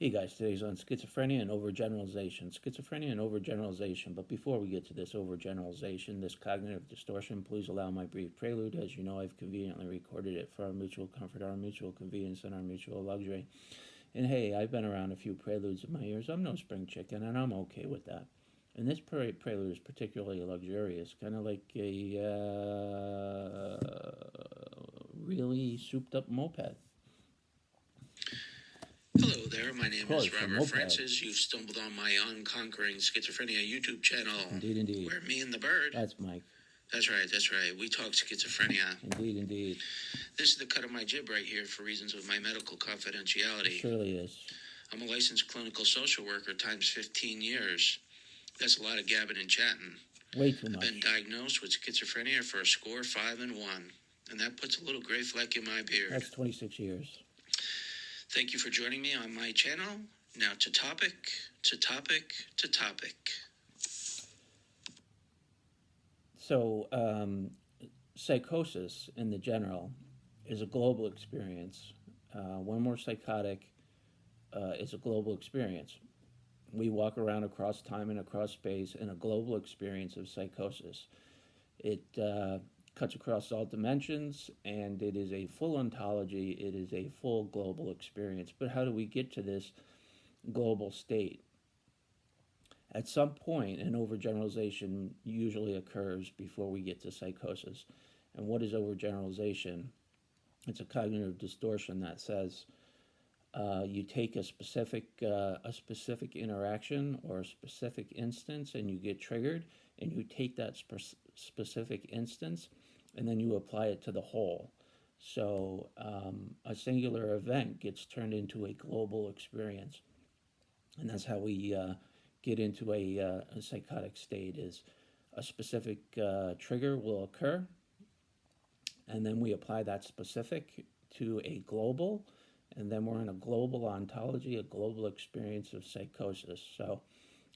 Hey guys, today's on schizophrenia and overgeneralization. Schizophrenia and overgeneralization. But before we get to this overgeneralization, this cognitive distortion, please allow my brief prelude. As you know, I've conveniently recorded it for our mutual comfort, our mutual convenience, and our mutual luxury. And hey, I've been around a few preludes in my years. I'm no spring chicken, and I'm okay with that. And this prelude is particularly luxurious, kind of like a really souped-up moped. Hello there, my name is Robert Francis. You've stumbled on my Unconquering Schizophrenia YouTube channel. Indeed. Where me and the bird. That's Mike. That's right. We talk schizophrenia. Indeed. This is the cut of my jib right here for reasons of my medical confidentiality. It surely is. I'm a licensed clinical social worker times 15 years. That's a lot of gabbing and chatting. Way too much. I've been diagnosed with schizophrenia for a score 5 and 1. And that puts a little gray fleck in my beard. That's 26 years. Thank you for joining me on my channel. Now to topic. So, psychosis in the general is a global experience. When we're psychotic, it's a global experience. We walk around across time and across space in a global experience of psychosis. It cuts across all dimensions, and it is a full ontology. It is a full global experience. But how do we get to this global state? At some point, an overgeneralization usually occurs before we get to psychosis. And what is overgeneralization? It's a cognitive distortion that says you take a specific interaction or a specific instance, and you get triggered, and you take that specific instance, and then you apply it to the whole. So a singular event gets turned into a global experience. And that's how we get into a psychotic state. Is a specific trigger will occur, and then we apply that specific to a global, and then we're in a global ontology, a global experience of psychosis. So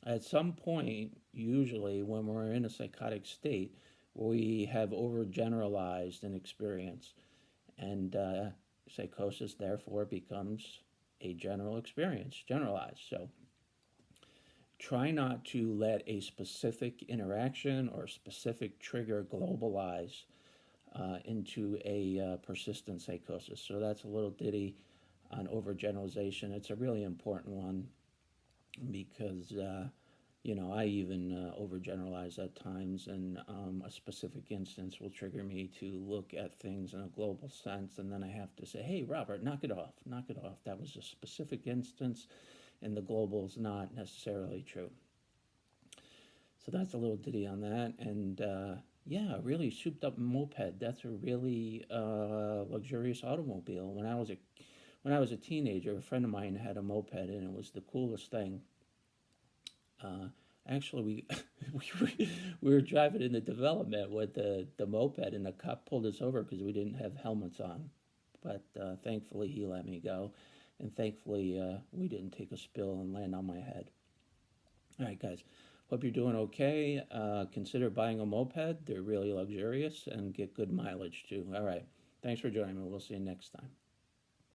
at some point, usually when we're in a psychotic state, we have overgeneralized an experience, and psychosis therefore becomes a general experience, generalized. So try not to let a specific interaction or specific trigger globalize into a persistent psychosis. So that's a little ditty on overgeneralization. It's a really important one because I even overgeneralize at times, and a specific instance will trigger me to look at things in a global sense, and then I have to say, hey, Robert, knock it off. That was a specific instance, and the global is not necessarily true. So that's a little ditty on that, and yeah, really souped up moped. That's a really luxurious automobile. When I was a teenager, a friend of mine had a moped, and it was the coolest thing. Actually, we were driving in the development with the moped, and the cop pulled us over because we didn't have helmets on. But thankfully, he let me go, and thankfully, we didn't take a spill and land on my head. All right, guys. Hope you're doing okay. Consider buying a moped. They're really luxurious and get good mileage, too. All right. Thanks for joining me. We'll see you next time.